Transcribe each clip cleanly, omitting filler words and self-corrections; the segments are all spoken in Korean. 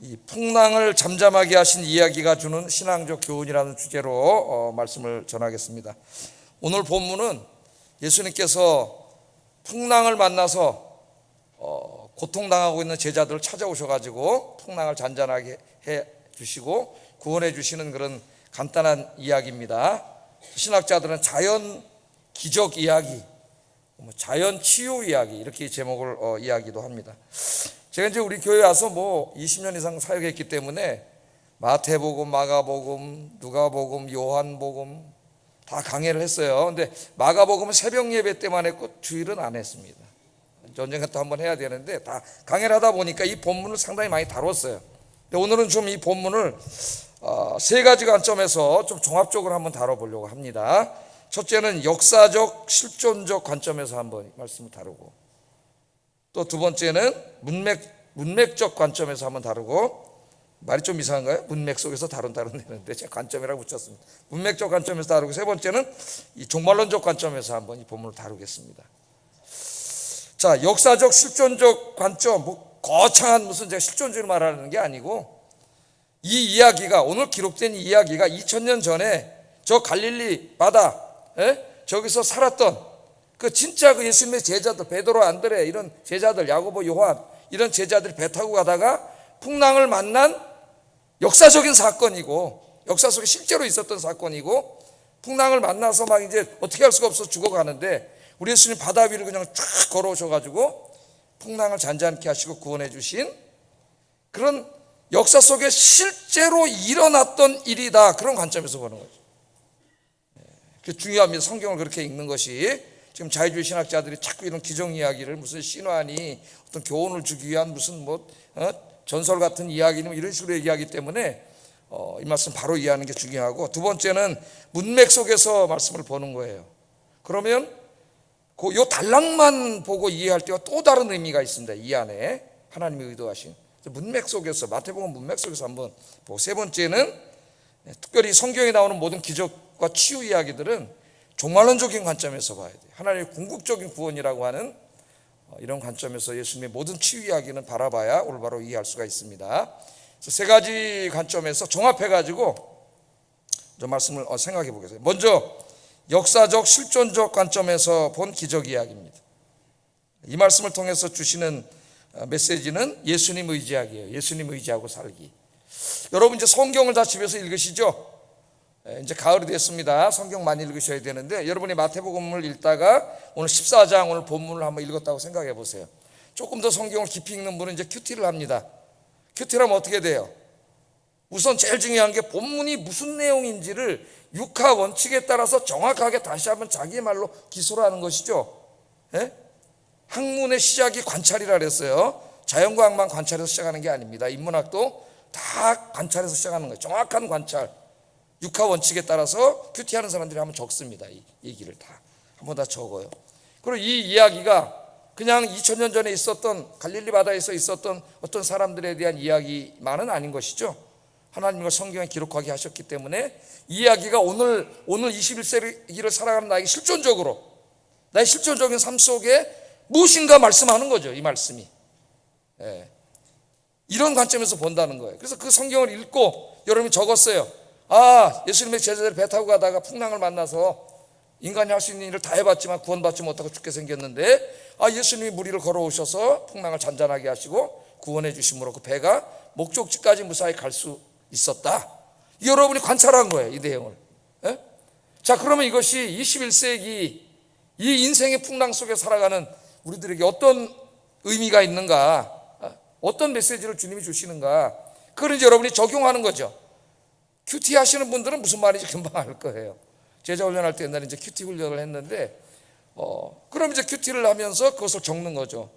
이 풍랑을 잠잠하게 하신 이야기가 주는 신앙적 교훈이라는 주제로 말씀을 전하겠습니다. 오늘 본문은 예수님께서 풍랑을 만나서 고통당하고 있는 제자들을 찾아오셔가지고 풍랑을 잔잔하게 해 주시고 구원해 주시는 그런 간단한 이야기입니다. 신학자들은 자연 기적 이야기, 자연 치유 이야기 이렇게 제목을 이야기도 합니다. 제가 이제 우리 교회 와서 20년 이상 사역했기 때문에 마태복음, 마가복음, 누가복음, 요한복음 다 강해를 했어요. 근데 마가복음은 새벽 예배 때만 했고 주일은 안 했습니다. 언젠가 또 한번 해야 되는데 다 강해를 하다 보니까 이 본문을 상당히 많이 다뤘어요. 근데 오늘은 좀 이 본문을 세 가지 관점에서 좀 종합적으로 한번 다뤄보려고 합니다. 첫째는 역사적, 실존적 관점에서 한번 말씀을 다루고, 또 두 번째는 문맥적 관점에서 한번 다루고, 말이 좀 이상한가요? 문맥 속에서 다룬다는데 제가 관점이라고 붙였습니다. 문맥적 관점에서 다루고, 세 번째는 이 종말론적 관점에서 한번 이 본문을 다루겠습니다. 자, 역사적, 실존적 관점, 거창한 무슨 제가 실존주의를 말하는 게 아니고, 이 이야기가, 오늘 기록된 이 이야기가 2000년 전에 저 갈릴리 바다, 저기서 살았던 그 진짜 그 예수님의 제자들, 베드로, 안드레 이런 제자들, 야고보, 요한 이런 제자들이 배 타고 가다가 풍랑을 만난 역사적인 사건이고, 역사 속에 실제로 있었던 사건이고, 풍랑을 만나서 막 이제 어떻게 할 수가 없어 죽어가는데 우리 예수님 바다 위를 그냥 쫙 걸어오셔가지고 풍랑을 잔잔케 하시고 구원해 주신 그런 역사 속에 실제로 일어났던 일이다, 그런 관점에서 보는 거죠. 그게 중요합니다. 성경을 그렇게 읽는 것이. 지금 자유주의 신학자들이 자꾸 이런 기적 이야기를 무슨 신화니 어떤 교훈을 주기 위한 무슨 전설 같은 이야기니 이런 식으로 얘기하기 때문에 이 말씀 바로 이해하는 게 중요하고, 두 번째는 문맥 속에서 말씀을 보는 거예요. 그러면 요 단락만 보고 이해할 때와 또 다른 의미가 있습니다. 이 안에 하나님이 의도하신 문맥 속에서, 마태복음 문맥 속에서 한번 보고, 세 번째는 특별히 성경에 나오는 모든 기적과 치유 이야기들은 종말론적인 관점에서 봐야 돼요. 하나님의 궁극적인 구원이라고 하는 이런 관점에서 예수님의 모든 치유 이야기는 바라봐야 올바로 이해할 수가 있습니다. 그래서 세 가지 관점에서 종합해가지고 좀 말씀을 생각해 보겠습니다. 먼저 역사적, 실존적 관점에서 본 기적 이야기입니다. 이 말씀을 통해서 주시는 메시지는 예수님 의지하기예요. 예수님 의지하고 살기. 여러분 이제 성경을 다 집에서 읽으시죠? 이제 가을이 됐습니다. 성경 많이 읽으셔야 되는데, 여러분이 마태복음을 읽다가 오늘 14장 오늘 본문을 한번 읽었다고 생각해 보세요. 조금 더 성경을 깊이 읽는 분은 이제 큐티를 합니다. 큐티를 하면 어떻게 돼요? 우선 제일 중요한 게 본문이 무슨 내용인지를 육하 원칙에 따라서 정확하게 다시 한번 자기의 말로 기소를 하는 것이죠. 학문의 시작이 관찰이라 그랬어요. 자연과학만 관찰해서 시작하는 게 아닙니다. 인문학도 다 관찰해서 시작하는 거예요. 정확한 관찰. 육하 원칙에 따라서 큐티하는 사람들이 한번 적습니다. 이 얘기를 다 한번 다 적어요. 그리고 이 이야기가 그냥 2000년 전에 있었던 갈릴리 바다에서 있었던 어떤 사람들에 대한 이야기만은 아닌 것이죠. 하나님과 성경에 기록하게 하셨기 때문에 이 이야기가 오늘 21세기를 살아가는 나에게 실존적으로, 나의 실존적인 삶 속에 무엇인가 말씀하는 거죠. 이 말씀이. 이런 관점에서 본다는 거예요. 그래서 그 성경을 읽고 여러분이 적었어요. 예수님의 제자들이 배 타고 가다가 풍랑을 만나서 인간이 할 수 있는 일을 다 해봤지만 구원받지 못하고 죽게 생겼는데, 예수님이 물 위를 걸어오셔서 풍랑을 잔잔하게 하시고 구원해 주심으로 그 배가 목적지까지 무사히 갈 수 있었다. 여러분이 관찰한 거예요, 이 내용을. 자, 그러면 이것이 21세기 이 인생의 풍랑 속에 살아가는 우리들에게 어떤 의미가 있는가, 어떤 메시지를 주님이 주시는가, 그걸 이제 여러분이 적용하는 거죠. 큐티 하시는 분들은 무슨 말인지 금방 알 거예요. 제자 훈련할 때 옛날에 이제 큐티 훈련을 했는데, 그럼 이제 큐티를 하면서 그것을 적는 거죠.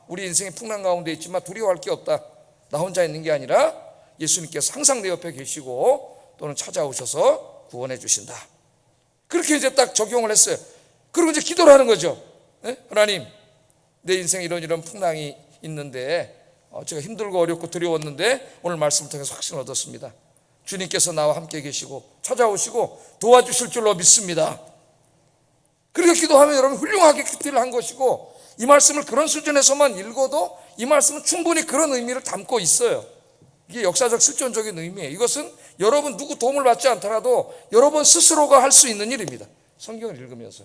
우리 인생의 풍랑 가운데 있지만 두려워할 게 없다. 나 혼자 있는 게 아니라 예수님께서 항상 내 옆에 계시고 또는 찾아오셔서 구원해 주신다. 그렇게 이제 딱 적용을 했어요. 그리고 이제 기도를 하는 거죠. 하나님, 내 인생에 이런 풍랑이 있는데 제가 힘들고 어렵고 두려웠는데 오늘 말씀을 통해서 확신을 얻었습니다. 주님께서 나와 함께 계시고 찾아오시고 도와주실 줄로 믿습니다. 그렇게 기도하면 여러분 훌륭하게 큐티를 한 것이고, 이 말씀을 그런 수준에서만 읽어도 이 말씀은 충분히 그런 의미를 담고 있어요. 이게 역사적 실존적인 의미예요. 이것은 여러분 누구 도움을 받지 않더라도 여러분 스스로가 할 수 있는 일입니다. 성경을 읽으면서.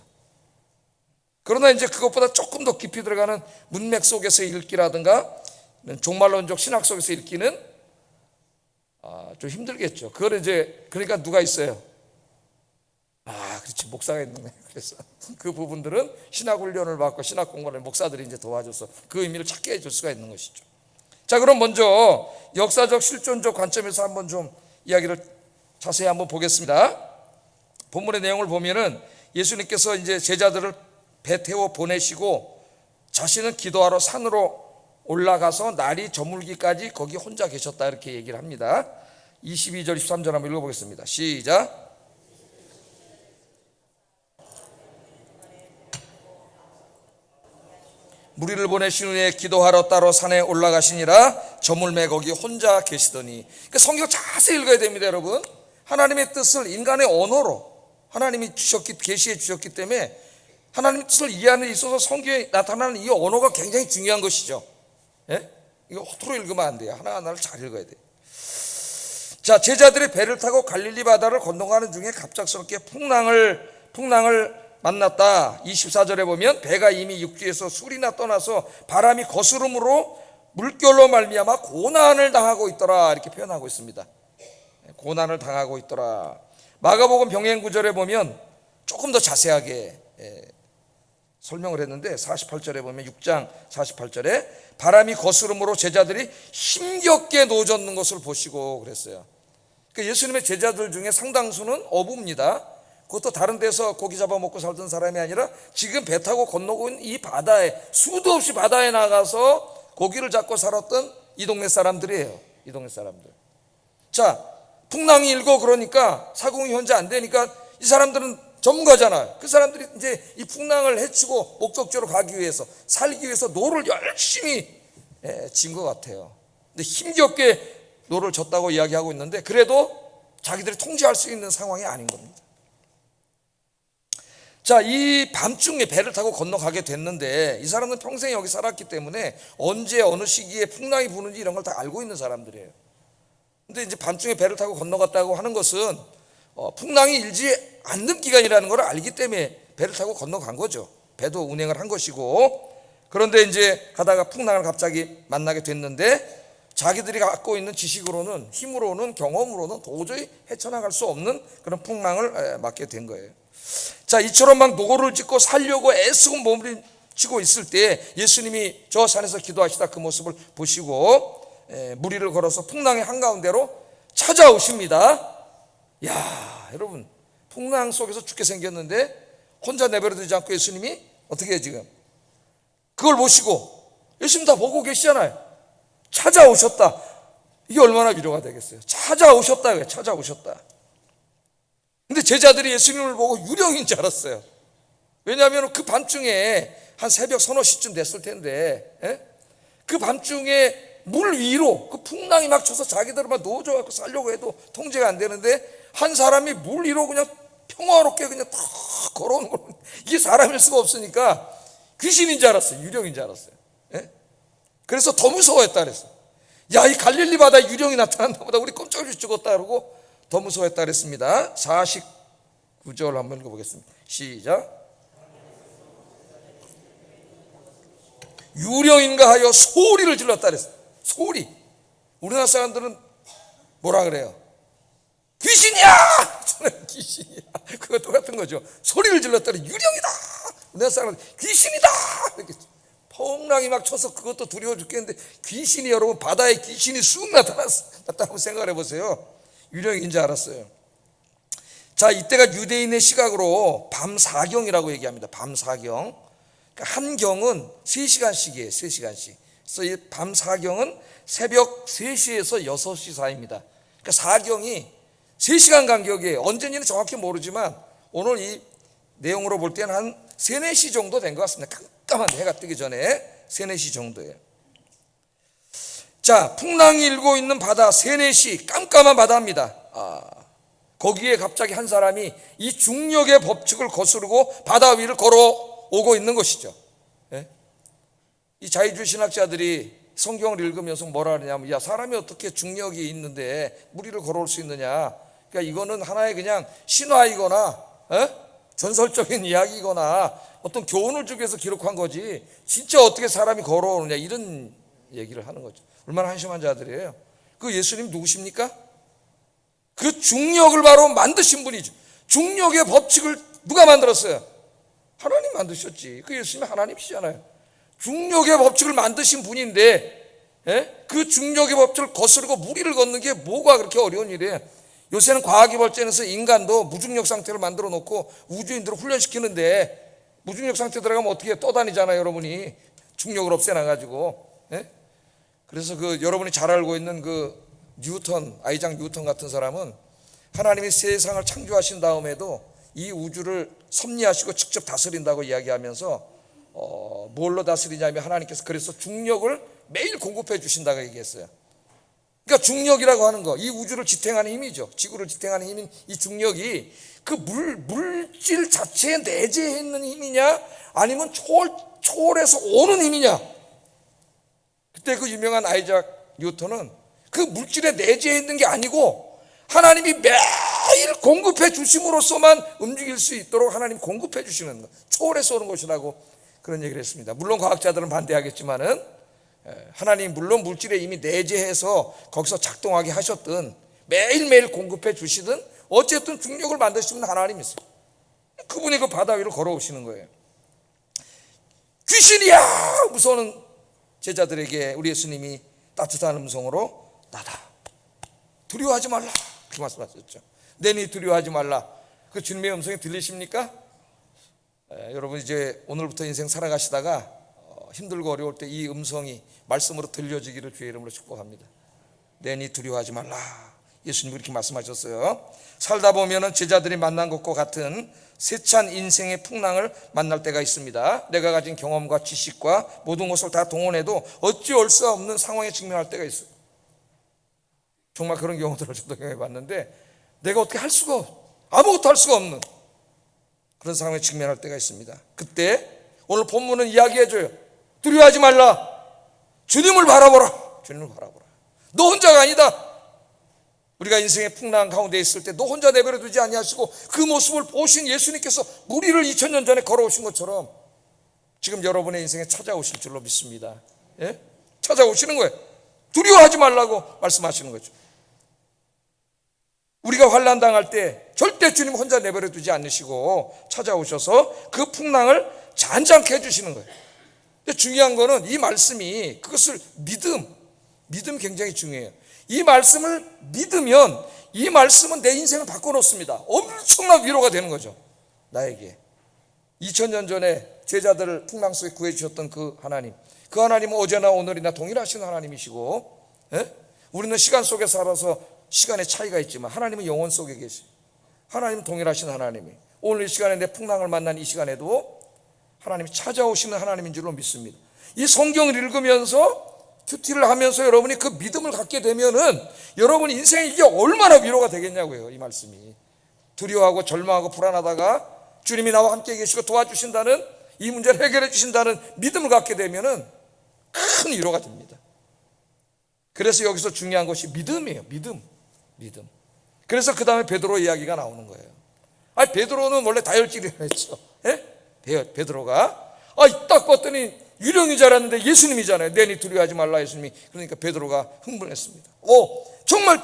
그러나 이제 그것보다 조금 더 깊이 들어가는 문맥 속에서 읽기라든가 종말론적 신학 속에서 읽기는 좀 힘들겠죠. 그걸 이제 그러니까 누가 있어요? 그렇지, 목사가 있는 거예요. 그래서 그 부분들은 신학 훈련을 받고 신학 공부를 목사들이 이제 도와줘서 그 의미를 찾게 해줄 수가 있는 것이죠. 자, 그럼 먼저 역사적 실존적 관점에서 한번 좀 이야기를 자세히 한번 보겠습니다. 본문의 내용을 보면은 예수님께서 이제 제자들을 배 태워 보내시고 자신은 기도하러 산으로 올라가서 날이 저물기까지 거기 혼자 계셨다, 이렇게 얘기를 합니다. 22절 23절 한번 읽어보겠습니다. 시작. 무리를 보내신 후에 기도하러 따로 산에 올라가시니라 저물매 거기 혼자 계시더니. 그러니까 성경 자세히 읽어야 됩니다, 여러분. 하나님의 뜻을 인간의 언어로 하나님이 계시해 주셨기 때문에 하나님의 뜻을 이해하는 데 있어서 성경에 나타나는 이 언어가 굉장히 중요한 것이죠. 예? 이거 허투루 읽으면 안 돼요. 하나하나를 잘 읽어야 돼요. 자, 제자들이 배를 타고 갈릴리 바다를 건너가는 중에 갑작스럽게 풍랑을 만났다. 24절에 보면 배가 이미 육지에서 술이나 떠나서 바람이 거스름으로 물결로 말미암아 고난을 당하고 있더라, 이렇게 표현하고 있습니다. 고난을 당하고 있더라. 마가복음 병행 구절에 보면 조금 더 자세하게 설명을 했는데 48절에 보면 6장 48절에 바람이 거스름으로 제자들이 힘겹게 노젓는 것을 보시고 그랬어요. 그러니까 예수님의 제자들 중에 상당수는 어부입니다. 그것도 다른 데서 고기 잡아먹고 살던 사람이 아니라 지금 배 타고 건너고 있는 이 바다에, 수도 없이 바다에 나가서 고기를 잡고 살았던 이 동네 사람들이에요. 이 동네 사람들. 자, 풍랑이 일고 그러니까 사공이 현재 안 되니까 이 사람들은 전문가잖아요. 그 사람들이 이제 이 풍랑을 헤치고 목적지로 가기 위해서, 살기 위해서 노를 열심히 진 것 같아요. 근데 힘겹게 노를 졌다고 이야기하고 있는데 그래도 자기들이 통제할 수 있는 상황이 아닌 겁니다. 자, 이 밤중에 배를 타고 건너가게 됐는데 이 사람은 평생 여기 살았기 때문에 언제 어느 시기에 풍랑이 부는지 이런 걸 다 알고 있는 사람들이에요. 근데 이제 밤중에 배를 타고 건너갔다고 하는 것은 풍랑이 일지 않는 기간이라는 걸 알기 때문에 배를 타고 건너간 거죠. 배도 운행을 한 것이고. 그런데 이제 가다가 풍랑을 갑자기 만나게 됐는데 자기들이 갖고 있는 지식으로는, 힘으로는, 경험으로는 도저히 헤쳐나갈 수 없는 그런 풍랑을 맞게 된 거예요. 자, 이처럼 막 노고를 짓고 살려고 애쓰고 몸부림치고 있을 때 예수님이 저 산에서 기도하시다 그 모습을 보시고 무리를 걸어서 풍랑의 한가운데로 찾아오십니다. 야, 여러분, 풍랑 속에서 죽게 생겼는데 혼자 내버려두지 않고 예수님이 어떻게 해요? 지금 그걸 보시고 예수님 다 보고 계시잖아요. 찾아오셨다. 이게 얼마나 위로가 되겠어요. 찾아오셨다. 왜 찾아오셨다. 근데 제자들이 예수님을 보고 유령인 줄 알았어요. 왜냐하면 그 밤중에 한 새벽 서너 시쯤 됐을 텐데 그 밤중에 물 위로 그 풍랑이 막 쳐서 자기들은 막 놓아줘갖고 살려고 해도 통제가 안 되는데 한 사람이 물 위로 그냥 평화롭게 그냥 탁 걸어오는 거, 이게 사람일 수가 없으니까 귀신인 줄 알았어요. 유령인 줄 알았어요. 그래서 더 무서워했다 그랬어요. 야, 이 갈릴리 바다에 유령이 나타난다 보다 우리 깜짝 죽었다 그러고 더 무서워했다 그랬습니다. 49절 한번 읽어보겠습니다. 시작. 유령인가 하여 소리를 질렀다 그랬어요. 소리. 우리나라 사람들은 뭐라 그래요? 귀신이야! 저는 귀신이야. 그거 똑같은 거죠. 소리를 질렀다 그래. 유령이다! 우리나라 사람은 귀신이다! 이렇게 풍랑이 막 쳐서 그것도 두려워 죽겠는데 귀신이, 여러분, 바다에 귀신이 쑥 나타나고 생각을 해보세요. 유령인 줄 알았어요. 자, 이때가 유대인의 시각으로 밤사경이라고 얘기합니다. 밤사경. 그러니까 한 경은 3시간씩이에요. 3시간씩. 그래서 이 밤사경은 새벽 3시에서 6시 사이입니다. 그러니까 사경이 3시간 간격이에요. 언제인지는 정확히 모르지만 오늘 이 내용으로 볼 때는 한 3, 4시 정도 된 것 같습니다. 깜깜한 해가 뜨기 전에 3, 4시 정도예요. 자, 풍랑이 일고 있는 바다, 3, 4시 깜깜한 바다입니다. 거기에 갑자기 한 사람이 이 중력의 법칙을 거스르고 바다 위를 걸어오고 있는 것이죠. 이 자유주의 신학자들이 성경을 읽으면서 뭐라 하냐면, 야, 사람이 어떻게 중력이 있는데 무리를 걸어올 수 있느냐. 그러니까 이거는 하나의 그냥 신화이거나 전설적인 이야기거나 어떤 교훈을 주기 위해서 기록한 거지, 진짜 어떻게 사람이 걸어오느냐, 이런 얘기를 하는 거죠. 얼마나 한심한 자들이에요. 그 예수님 누구십니까? 그 중력을 바로 만드신 분이죠. 중력의 법칙을 누가 만들었어요? 하나님 만드셨지. 그 예수님이 하나님이시잖아요. 중력의 법칙을 만드신 분인데, 그 중력의 법칙을 거스르고 무리를 걷는 게 뭐가 그렇게 어려운 일이에요? 요새는 과학이 발전해서 인간도 무중력 상태를 만들어 놓고 우주인들을 훈련시키는데, 무중력 상태 들어가면 어떻게 떠다니잖아요, 여러분이. 중력을 없애놔가지고. 그래서 그 여러분이 잘 알고 있는 그 뉴턴, 아이작 뉴턴 같은 사람은 하나님이 세상을 창조하신 다음에도 이 우주를 섭리하시고 직접 다스린다고 이야기하면서 뭘로 다스리냐면, 하나님께서 그래서 중력을 매일 공급해 주신다고 얘기했어요. 그러니까 중력이라고 하는 거, 이 우주를 지탱하는 힘이죠. 지구를 지탱하는 힘인 이 중력이 그 물질 자체에 내재해 있는 힘이냐, 아니면 초월해서 오는 힘이냐. 그때 그 유명한 아이작 뉴턴은 그 물질에 내재해 있는 게 아니고 하나님이 매일 공급해 주심으로써만 움직일 수 있도록 하나님 공급해 주시는 것, 초월해서 오는 것이라고 그런 얘기를 했습니다. 물론 과학자들은 반대하겠지만은 하나님 물론 물질에 이미 내재해서 거기서 작동하게 하셨든 매일매일 공급해 주시든 어쨌든 중력을 만드시는 하나님이세요. 그분이 그 바다 위로 걸어오시는 거예요. 귀신이야 무서워하는 제자들에게 우리 예수님이 따뜻한 음성으로, 나다, 두려워하지 말라, 그 말씀하셨죠. 내니 두려워하지 말라. 그 주님의 음성이 들리십니까? 여러분 이제 오늘부터 인생 살아가시다가 힘들고 어려울 때 이 음성이 말씀으로 들려지기를 주의 이름으로 축복합니다. 내니 두려워하지 말라. 예수님이 그렇게 말씀하셨어요. 살다 보면은 제자들이 만난 것과 같은 세찬 인생의 풍랑을 만날 때가 있습니다. 내가 가진 경험과 지식과 모든 것을 다 동원해도 어찌할 수 없는 상황에 직면할 때가 있어요. 정말 그런 경우들을 저도 경험해봤는데, 내가 어떻게 할 수가 아무것도 할 수가 없는 그런 상황에 직면할 때가 있습니다. 그때 오늘 본문은 이야기해줘요. 두려워하지 말라. 주님을 바라보라. 주님을 바라보라. 너 혼자가 아니다. 우리가 인생의 풍랑 가운데 있을 때 너 혼자 내버려 두지 아니하시고 그 모습을 보신 예수님께서 무리를 2000년 전에 걸어오신 것처럼 지금 여러분의 인생에 찾아오실 줄로 믿습니다. 찾아오시는 거예요. 두려워하지 말라고 말씀하시는 거죠. 우리가 환난 당할 때 절대 주님 혼자 내버려 두지 않으시고 찾아오셔서 그 풍랑을 잔잔케 해주시는 거예요. 근데 중요한 거는 이 말씀이, 그것을 믿음 굉장히 중요해요. 이 말씀을 믿으면 이 말씀은 내 인생을 바꿔놓습니다. 엄청난 위로가 되는 거죠. 나에게 2000년 전에 제자들을 풍랑 속에 구해주셨던 그 하나님은 어제나 오늘이나 동일하신 하나님이시고, 우리는 시간 속에 살아서 시간의 차이가 있지만 하나님은 영원 속에 계시, 하나님은 동일하신 하나님이 오늘 이 시간에 내 풍랑을 만난 이 시간에도 하나님이 찾아오시는 하나님인 줄로 믿습니다. 이 성경을 읽으면서 큐티를 하면서 여러분이 그 믿음을 갖게 되면은 여러분 인생에 이게 얼마나 위로가 되겠냐고요. 이 말씀이 두려워하고 절망하고 불안하다가 주님이 나와 함께 계시고 도와주신다는, 이 문제를 해결해 주신다는 믿음을 갖게 되면은 큰 위로가 됩니다. 그래서 여기서 중요한 것이 믿음이에요. 믿음. 그래서 그 다음에 베드로 이야기가 나오는 거예요. 베드로는 원래 다혈질이라 했죠. 베드로가 딱 봤더니 유령인 줄 알았는데 예수님이잖아요. 내니 두려워하지 말라 예수님이. 그러니까 베드로가 흥분했습니다. 정말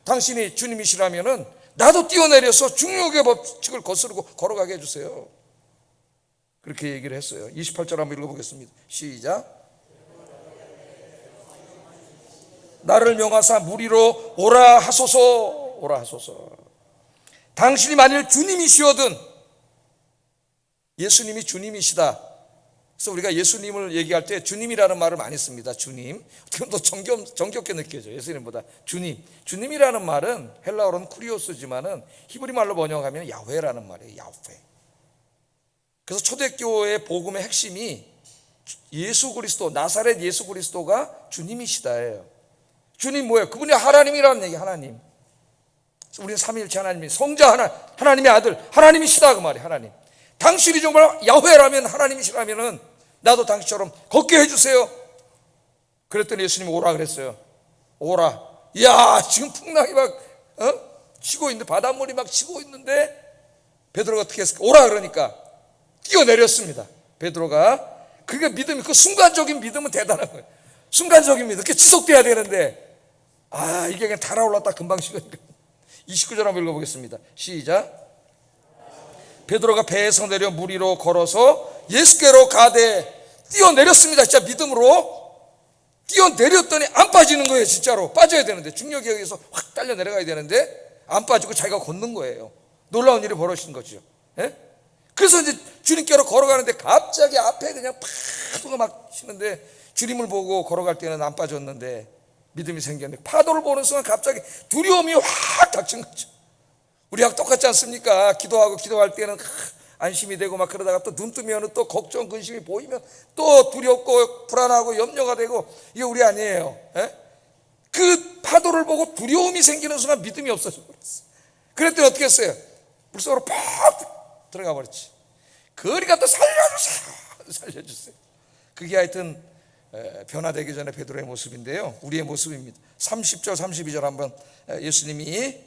당신이 주님이시라면은 나도 뛰어내려서 중력의 법칙을 거스르고 걸어가게 해주세요. 그렇게 얘기를 했어요. 28절 한번 읽어보겠습니다. 시작. 나를 명하사 무리로 오라 하소서. 당신이 만일 주님이시거든, 예수님이 주님이시다. 그래서 우리가 예수님을 얘기할 때 주님이라는 말을 많이 씁니다. 주님. 어떻게 더 정겹게 느껴져요. 예수님보다 주님이라는 말은 헬라어로는 쿠리오스지만은 히브리 말로 번역하면 야훼라는 말이에요. 야훼. 그래서 초대교회의 복음의 핵심이 예수 그리스도, 나사렛 예수 그리스도가 주님이시다예요. 주님 뭐예요? 그분이 하나님이라는 얘기. 하나님. 우리는 삼위일체 하나님이 성자 하나님의 아들 하나님이시다 그 말이에요. 하나님. 당신이 정말 야훼라면, 하나님이시라면은 나도 당신처럼 걷게 해주세요. 그랬더니 예수님이 오라 그랬어요. 오라. 이야, 지금 풍랑이 막 치고 있는데, 바닷물이 막 치고 있는데 베드로가 어떻게 했을까? 오라 그러니까 뛰어내렸습니다. 베드로가. 그게 믿음이, 그 순간적인 믿음은 대단한 거예요. 순간적인 믿음, 그게 지속돼야 되는데, 이게 그냥 달아올랐다 금방 식으니까. 29절 한번 읽어보겠습니다. 시작. 베드로가 배에서 내려 물 위로 걸어서 예수께로 가되, 뛰어내렸습니다. 진짜 믿음으로 뛰어내렸더니 안 빠지는 거예요. 진짜로 빠져야 되는데, 중력에 의해서 확 딸려 내려가야 되는데 안 빠지고 자기가 걷는 거예요. 놀라운 일이 벌어진 거죠. 예? 그래서 이제 주님께로 걸어가는데 갑자기 앞에 그냥 파도가 막 치는데, 주님을 보고 걸어갈 때는 안 빠졌는데 믿음이 생겼는데, 파도를 보는 순간 갑자기 두려움이 확 닥친 거죠. 우리하고 똑같지 않습니까? 기도할 때는 안심이 되고 막 그러다가 또 눈 뜨면 또 걱정, 근심이 보이면 또 두렵고 불안하고 염려가 되고, 이게 우리 아니에요. 예? 그 파도를 보고 두려움이 생기는 순간 믿음이 없어져 버렸어요. 그랬더니 어떻게 했어요? 물속으로 팍 들어가 버렸지. 그러니까 또 살려주세요. 그게 하여튼 변화되기 전에 베드로의 모습인데요, 우리의 모습입니다. 30절 32절 한번 예수님이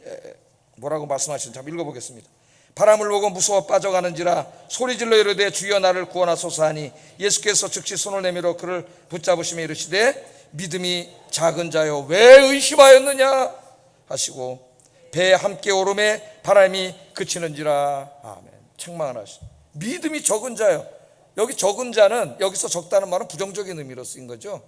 뭐라고 말씀하시는지 한번 읽어보겠습니다. 바람을 보고 무서워 빠져가는지라 소리질러 이르되 주여 나를 구원하소서 하니, 예수께서 즉시 손을 내밀어 그를 붙잡으시며 이르시되 믿음이 작은 자여 왜 의심하였느냐 하시고 배에 함께 오름에 바람이 그치는지라. 아멘. 책망을 하시고 믿음이 적은 자요. 여기 적은 자는, 여기서 적다는 말은 부정적인 의미로 쓰인 거죠.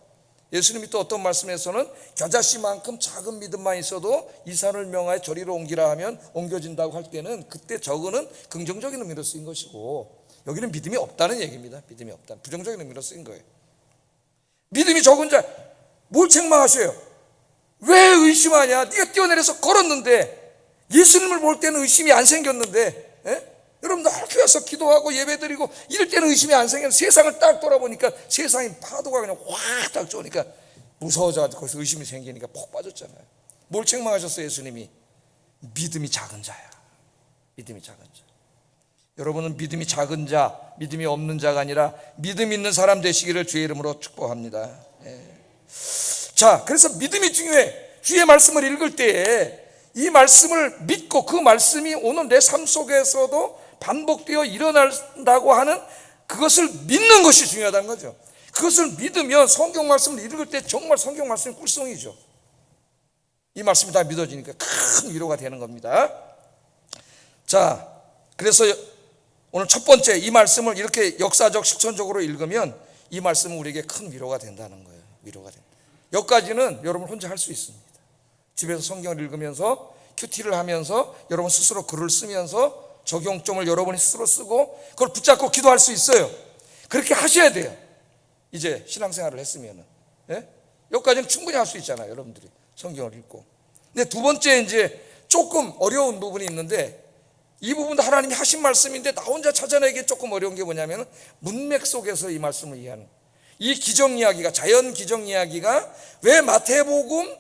예수님이 또 어떤 말씀에서는 겨자씨만큼 작은 믿음만 있어도 이 산을 명하여 저리로 옮기라 하면 옮겨진다고 할 때는, 그때 적은은 긍정적인 의미로 쓰인 것이고, 여기는 믿음이 없다는 얘기입니다. 믿음이 없다, 부정적인 의미로 쓰인 거예요. 믿음이 적은 자, 뭘 책망하셔요? 왜 의심하냐? 네가 뛰어내려서 걸었는데, 예수님을 볼 때는 의심이 안 생겼는데, 여러분 늘 교회에서 기도하고 예배드리고 이럴 때는 의심이 안 생겼는데, 세상을 딱 돌아보니까 세상이 파도가 그냥 확 딱 쏘니까 무서워져가지고 거기서 의심이 생기니까 폭 빠졌잖아요. 뭘 책망하셨어요? 예수님이 믿음이 작은 자야. 믿음이 작은 자. 여러분은 믿음이 작은 자, 믿음이 없는 자가 아니라 믿음 있는 사람 되시기를 주의 이름으로 축복합니다. 자, 그래서 믿음이 중요해. 주의 말씀을 읽을 때에 이 말씀을 믿고 그 말씀이 오늘 내 삶 속에서도 반복되어 일어난다고 하는 그것을 믿는 것이 중요하다는 거죠. 그것을 믿으면 성경 말씀을 읽을 때 정말 성경 말씀이 꿀송이죠. 이 말씀이 다 믿어지니까 큰 위로가 되는 겁니다. 자, 그래서 오늘 첫 번째, 이 말씀을 이렇게 역사적 실천적으로 읽으면 이 말씀은 우리에게 큰 위로가 된다는 거예요. 위로가 된다. 여기까지는 여러분 혼자 할 수 있습니다. 집에서 성경을 읽으면서 큐티를 하면서 여러분 스스로 글을 쓰면서 적용점을 여러분이 스스로 쓰고 그걸 붙잡고 기도할 수 있어요. 그렇게 하셔야 돼요. 이제 신앙생활을 했으면은. 여기까지는 충분히 할 수 있잖아요. 여러분들이 성경을 읽고. 근데 두 번째, 이제 조금 어려운 부분이 있는데, 이 부분도 하나님이 하신 말씀인데 나 혼자 찾아내기 조금 어려운 게 뭐냐면, 문맥 속에서 이 말씀을 이해하는, 이 기정 이야기가, 자연 기정 이야기가 왜 마태복음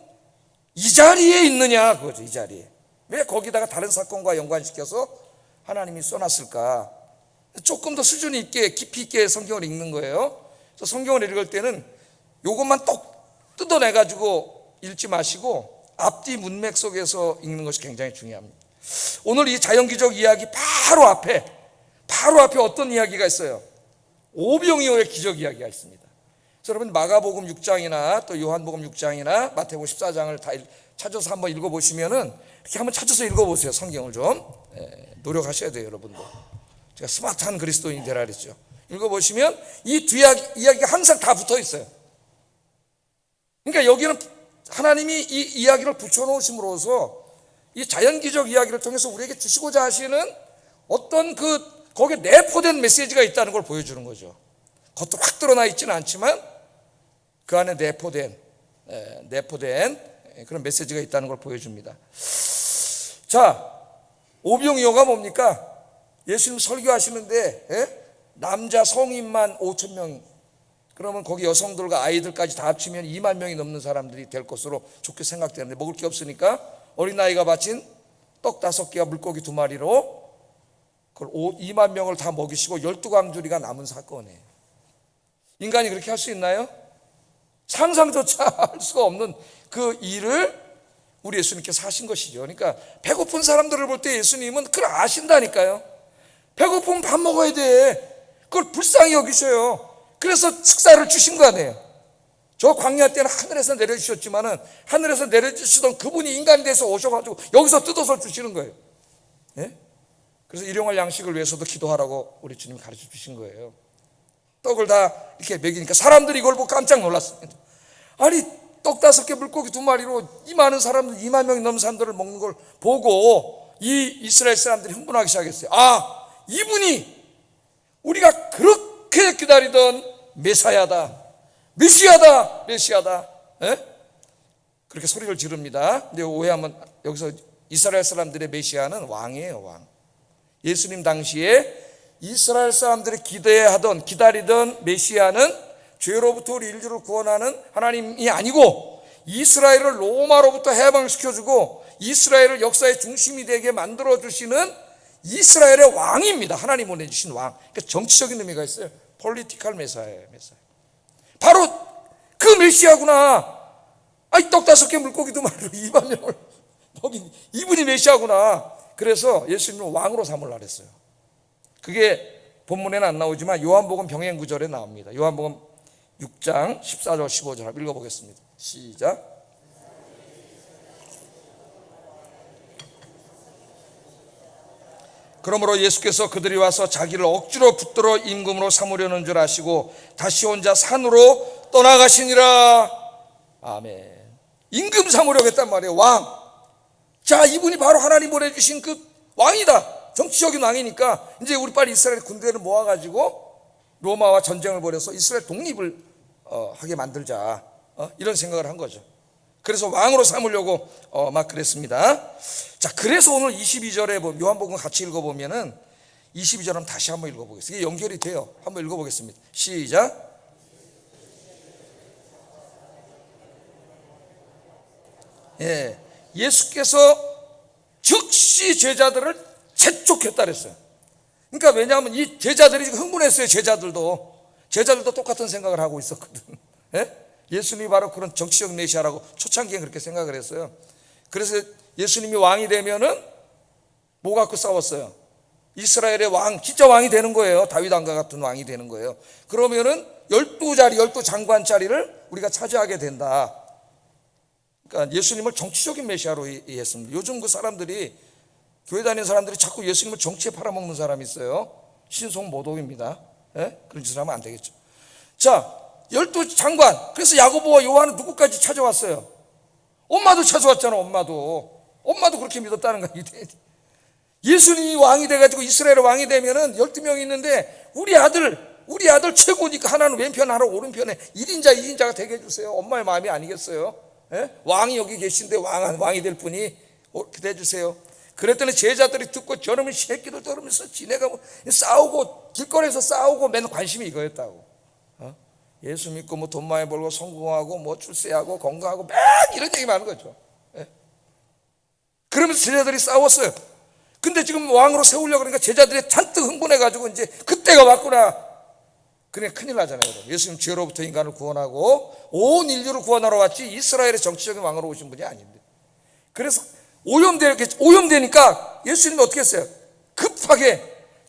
이 자리에 있느냐, 그거죠. 이 자리에 왜 거기다가 다른 사건과 연관시켜서 하나님이 써놨을까? 조금 더 수준 있게 깊이 있게 성경을 읽는 거예요. 그래서 성경을 읽을 때는 이것만 똑 뜯어내가지고 읽지 마시고 앞뒤 문맥 속에서 읽는 것이 굉장히 중요합니다. 오늘 이 자연기적 이야기 바로 앞에 어떤 이야기가 있어요? 오병이어의 기적 이야기가 있습니다. 그래서 여러분 마가복음 6장이나 또 요한복음 6장이나 마태복음 14장을 다 찾아서 한번 읽어보시면은, 이렇게 한번 찾아서 읽어보세요. 성경을 좀 노력하셔야 돼요. 여러분도. 제가 스마트한 그리스도인이 되라 그랬죠. 읽어보시면 이 이야기가 항상 다 붙어 있어요. 그러니까 여기는 하나님이 이 이야기를 붙여놓으심으로써 이 자연기적 이야기를 통해서 우리에게 주시고자 하시는 어떤 거기에 내포된 메시지가 있다는 걸 보여주는 거죠. 겉으로 확 드러나 있지는 않지만 그 안에 내포된 그런 메시지가 있다는 걸 보여줍니다. 자, 오병이어가 뭡니까? 예수님 설교하시는데 남자 성인만 5,000명, 그러면 거기 여성들과 아이들까지 다 합치면 2만 명이 넘는 사람들이 될 것으로 좋게 생각되는데, 먹을 게 없으니까 어린아이가 바친 떡 5개와 물고기 2마리로 그걸 2만 명을 다 먹이시고 12광주리가 남은 사건이에요. 인간이 그렇게 할 수 있나요? 상상조차 할 수가 없는 그 일을 우리 예수님께서 하신 것이죠. 그러니까 배고픈 사람들을 볼 때 예수님은 그걸 아신다니까요. 배고프면 밥 먹어야 돼. 그걸 불쌍히 여기셔요. 그래서 식사를 주신 거 아니에요. 저 광야 때는 하늘에서 내려주셨지만은 하늘에서 내려주시던 그분이 인간이 돼서 오셔가지고 여기서 뜯어서 주시는 거예요. 예? 그래서 일용할 양식을 위해서도 기도하라고 우리 주님이 가르쳐 주신 거예요. 떡을 다 이렇게 먹이니까 사람들이 이걸 보고 깜짝 놀랐습니다. 아니 떡 5개 물고기 2마리로 이 많은 사람들 2만 명이 넘는 사람들을 먹는 걸 보고 이 이스라엘 사람들이 흥분하기 시작했어요. 아, 이분이 우리가 그렇게 기다리던 메사야다, 메시아다. 예? 그렇게 소리를 지릅니다. 근데 오해하면 여기서 이스라엘 사람들의 메시아는 왕이에요. 왕. 예수님 당시에 이스라엘 사람들이 기다리던 메시아는 죄로부터 우리 인류를 구원하는 하나님이 아니고 이스라엘을 로마로부터 해방시켜주고 이스라엘을 역사의 중심이 되게 만들어주시는 이스라엘의 왕입니다. 하나님 보내주신 왕. 그러니까 정치적인 의미가 있어요. 폴리티컬 메사예요. 바로 그 메시아구나. 아이 떡 5개 물고기 2마리로 2만 명을 먹인 이분이 메시아구나. 그래서 예수님을 왕으로 삼으려고 했어요. 그게 본문에는 안 나오지만 요한복음 병행 구절에 나옵니다. 요한복음 6장 14절 15절 한번 읽어보겠습니다. 시작. 그러므로 예수께서 그들이 와서 자기를 억지로 붙들어 임금으로 삼으려는 줄 아시고 다시 혼자 산으로 떠나가시니라. 아멘. 임금 삼으려고 했단 말이에요. 왕. 자, 이분이 바로 하나님 보내주신 그 왕이다. 정치적인 왕이니까 이제 우리 빨리 이스라엘 군대를 모아가지고 로마와 전쟁을 벌여서 이스라엘 독립을 하게 만들자, 이런 생각을 한 거죠. 그래서 왕으로 삼으려고 막 그랬습니다. 자, 그래서 오늘 22절에 요한복음 같이 읽어보면은 22절 한번 다시 한번 읽어보겠습니다. 이게 연결이 돼요. 한번 읽어보겠습니다. 시작. 예, 예수께서 즉시 제자들을 재촉했다 그랬어요. 그러니까 왜냐하면 이 제자들이 흥분했어요. 제자들도 똑같은 생각을 하고 있었거든. 예? 예수님이 바로 그런 정치적 메시아라고 초창기에 그렇게 생각을 했어요. 그래서 예수님이 왕이 되면은 뭐 갖고 싸웠어요? 이스라엘의 왕, 진짜 왕이 되는 거예요. 다윗 왕과 같은 왕이 되는 거예요. 그러면은 12장관 자리를 우리가 차지하게 된다. 그러니까 예수님을 정치적인 메시아로 이해했습니다. 요즘 그 사람들이, 교회 다니는 사람들이 자꾸 예수님을 정치에 팔아먹는 사람이 있어요. 신성모독입니다. 예? 그런 짓을 하면 안 되겠죠. 자, 12장관. 그래서 야고보와 요한은 누구까지 찾아왔어요? 엄마도 찾아왔잖아. 엄마도 그렇게 믿었다는 거야. 예수님이 왕이 돼가지고 이스라엘의 왕이 되면은 12명이 있는데 우리 아들 최고니까 하나는 왼편, 하나 오른편에 1인자 2인자가 되게 해주세요. 엄마의 마음이 아니겠어요? 예? 왕이 여기 계신데 왕이 될 분이 그렇게 해주세요. 그랬더니 제자들이 듣고 저놈의 새끼들 저러면서 지네가 싸우고 길거리에서 싸우고 맨날 관심이 이거였다고. 예수 믿고 뭐 돈 많이 벌고 성공하고 뭐 출세하고 건강하고 막 이런 얘기만 하는 거죠. 예? 그러면서 제자들이 싸웠어요. 근데 지금 왕으로 세우려고 그러니까 제자들이 잔뜩 흥분해가지고 이제 그때가 왔구나. 그러니까 큰일 나잖아요. 예수님 죄로부터 인간을 구원하고 온 인류를 구원하러 왔지 이스라엘의 정치적인 왕으로 오신 분이 아닌데. 그래서 오염되니까 예수님이 어떻게 했어요? 급하게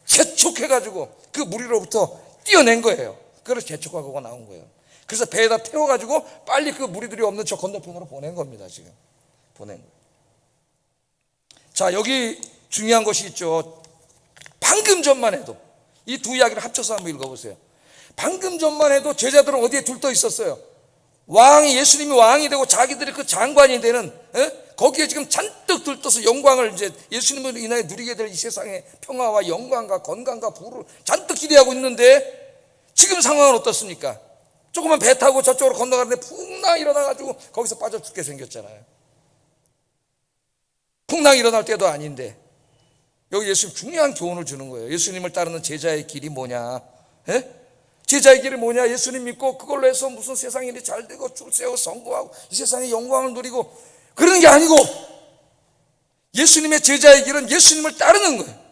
재촉해가지고 그 무리로부터 띄어낸 거예요. 그래서 재촉하고 나온 거예요. 그래서 배에다 태워가지고 빨리 그 무리들이 없는 저 건너편으로 보낸 겁니다. 지금 보낸 거예요. 자, 여기 중요한 것이 있죠. 방금 전만 해도 이 두 이야기를 합쳐서 한번 읽어보세요. 방금 전만 해도 제자들은 어디에 들떠 있었어요? 예수님이 왕이 되고 자기들이 그 장관이 되는, 거기에 지금 잔뜩 들떠서 영광을 이제 예수님을 인하여 누리게 될 이 세상의 평화와 영광과 건강과 부를 잔뜩 기대하고 있는데 지금 상황은 어떻습니까? 조그만 배 타고 저쪽으로 건너가는데 풍랑이 일어나가지고 거기서 빠져 죽게 생겼잖아요. 풍랑이 일어날 때도 아닌데 여기 예수님 중요한 교훈을 주는 거예요. 예수님을 따르는 제자의 길이 뭐냐? 제자의 길이 뭐냐? 예수님 믿고 그걸로 해서 무슨 세상 일이 잘 되고 출세하고 성공하고 이 세상의 영광을 누리고 그러는 게 아니고 예수님의 제자의 길은 예수님을 따르는 거예요.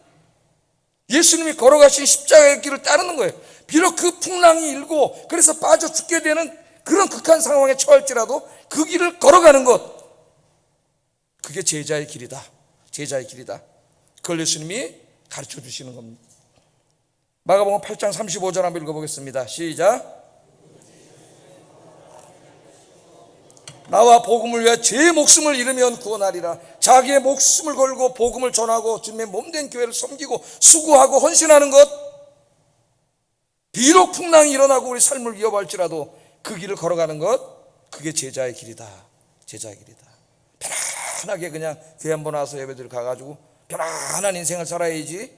예수님이 걸어가신 십자가의 길을 따르는 거예요. 비록 그 풍랑이 일고 그래서 빠져 죽게 되는 그런 극한 상황에 처할지라도 그 길을 걸어가는 것, 그게 제자의 길이다. 제자의 길이다. 그걸 예수님이 가르쳐 주시는 겁니다. 마가복음 8장 35절 한번 읽어보겠습니다. 시작. 나와 복음을 위해 제 목숨을 잃으면 구원하리라. 자기의 목숨을 걸고 복음을 전하고 주님의 몸된 교회를 섬기고 수고하고 헌신하는 것, 비록 풍랑이 일어나고 우리 삶을 위협할지라도 그 길을 걸어가는 것, 그게 제자의 길이다. 제자의 길이다. 편안하게 그냥 교회 한번 와서 예배드리러 가가지고 편안한 인생을 살아야지,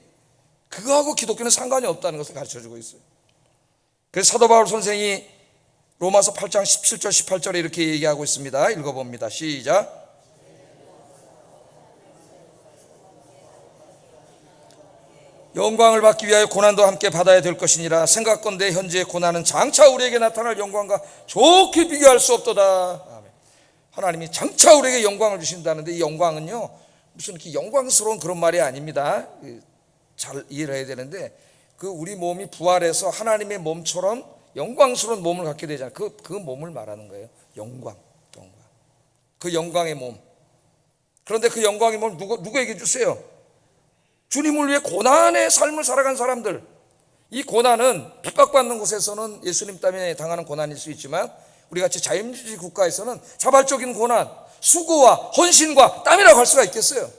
그거하고 기독교는 상관이 없다는 것을 가르쳐주고 있어요. 그래서 사도 바울 선생이 로마서 8장 17절 18절에 이렇게 얘기하고 있습니다. 읽어봅니다. 시작. 영광을 받기 위하여 고난도 함께 받아야 될 것이니라. 생각건대 현재의 고난은 장차 우리에게 나타날 영광과 좋게 비교할 수 없도다. 아멘. 하나님이 장차 우리에게 영광을 주신다는데, 이 영광은요 무슨 이렇게 영광스러운 그런 말이 아닙니다. 잘 이해를 해야 되는데, 그 우리 몸이 부활해서 하나님의 몸처럼 영광스러운 몸을 갖게 되잖아요. 그 몸을 말하는 거예요. 영광. 그 영광의 몸. 그런데 그 영광의 몸을 누구에게 주세요? 주님을 위해 고난의 삶을 살아간 사람들. 이 고난은 핍박받는 곳에서는 예수님 때문에 당하는 고난일 수 있지만, 우리같이 자유민주주의 국가에서는 자발적인 고난, 수고와 헌신과 땀이라고 할 수가 있겠어요.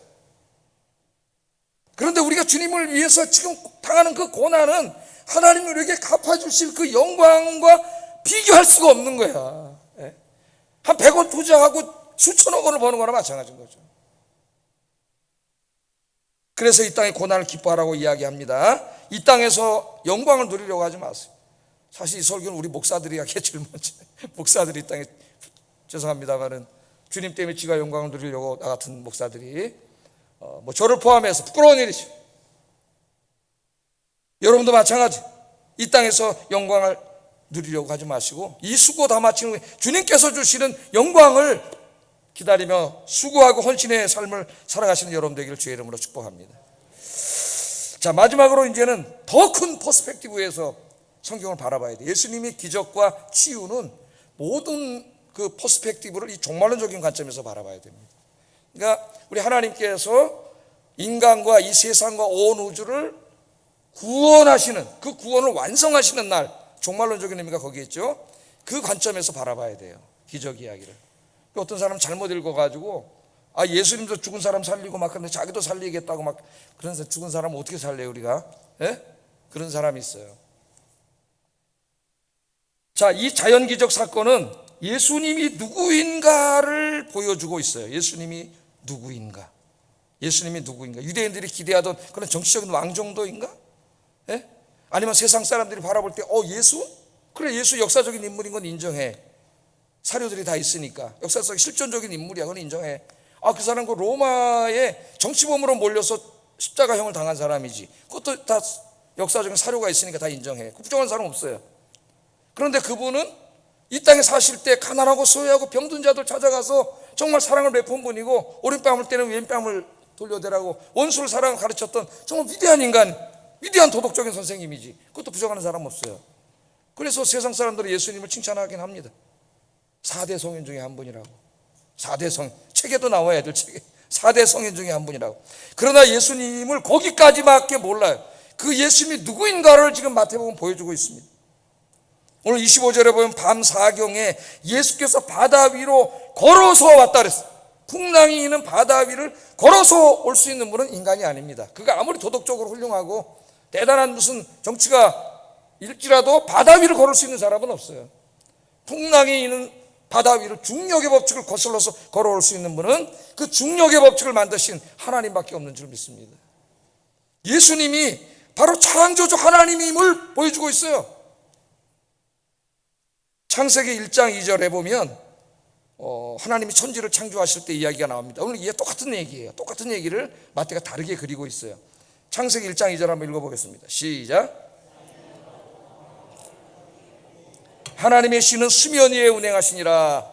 그런데 우리가 주님을 위해서 지금 당하는 그 고난은 하나님이 우리에게 갚아주실 그 영광과 비교할 수가 없는 거야. 한 100원 투자하고 수천억 원을 버는 거나 마찬가지인 거죠. 그래서 이 땅의 고난을 기뻐하라고 이야기합니다. 이 땅에서 영광을 누리려고 하지 마세요. 사실 이 설교는 우리 목사들이 하기에 제일 먼저, 목사들이 이 땅에, 죄송합니다만은 주님 때문에 지가 영광을 누리려고 나 같은 목사들이 저를 포함해서 부끄러운 일이죠. 여러분도 마찬가지. 이 땅에서 영광을 누리려고 하지 마시고, 이 수고 다 마친 후에 주님께서 주시는 영광을 기다리며 수고하고 헌신의 삶을 살아가시는 여러분 되기를 주의 이름으로 축복합니다. 자, 마지막으로 이제는 더 큰 퍼스펙티브에서 성경을 바라봐야 돼. 예수님의 기적과 치유는 모든 그 퍼스펙티브를 이 종말론적인 관점에서 바라봐야 됩니다. 그러니까 우리 하나님께서 인간과 이 세상과 온 우주를 구원하시는, 그 구원을 완성하시는 날, 종말론적인 의미가 거기에 있죠. 그 관점에서 바라봐야 돼요. 기적 이야기를. 어떤 사람은 잘못 읽어가지고 예수님도 죽은 사람 살리고 막 그런데 자기도 살리겠다고 막, 그래서 죽은 사람 어떻게 살려요 우리가? 그런 사람이 있어요. 자, 이 자연기적 사건은 예수님이 누구인가를 보여주고 있어요. 예수님이 누구인가? 예수님이 누구인가? 유대인들이 기대하던 그런 정치적인 왕 정도인가? 아니면 세상 사람들이 바라볼 때 예수? 그래, 예수 역사적인 인물인 건 인정해. 사료들이 다 있으니까 역사적 실존적인 인물이야, 그건 인정해. 그 사람 그 로마의 정치범으로 몰려서 십자가형을 당한 사람이지, 그것도 다 역사적인 사료가 있으니까 다 인정해. 부정한 사람 없어요. 그런데 그분은 이 땅에 사실 때 가난하고 소외하고 병든 자들 찾아가서 정말 사랑을 베푼 분이고, 오른뺨을 때는 왼뺨을 돌려대라고 원수를 사랑 가르쳤던 정말 위대한 인간, 위대한 도덕적인 선생님이지, 그것도 부정하는 사람 없어요. 그래서 세상 사람들은 예수님을 칭찬하긴 합니다. 4대 성인 중에 한 분이라고. 4대 성인, 책에도 나와야 될 책에 4대 성인 중에 한 분이라고. 그러나 예수님을 거기까지밖에 몰라요. 그 예수님이 누구인가를 지금 마태복음 보여주고 있습니다. 오늘 25절에 보면 밤 사경에 예수께서 바다 위로 걸어서 왔다 그랬어요. 풍랑이 있는 바다 위를 걸어서 올 수 있는 분은 인간이 아닙니다. 그가 아무리 도덕적으로 훌륭하고 대단한 무슨 정치가 일지라도 바다 위를 걸을 수 있는 사람은 없어요. 풍랑이 있는 바다 위를 중력의 법칙을 거슬러서 걸어올 수 있는 분은 그 중력의 법칙을 만드신 하나님밖에 없는 줄 믿습니다. 예수님이 바로 창조주 하나님임을 보여주고 있어요. 창세기 1장 2절에 보면 하나님이 천지를 창조하실 때 이야기가 나옵니다. 오늘 이게 똑같은 얘기예요. 똑같은 얘기를 마태가 다르게 그리고 있어요. 창세기 1장 2절 한번 읽어보겠습니다. 시작. 하나님의 씨는 수면 위에 운행하시니라.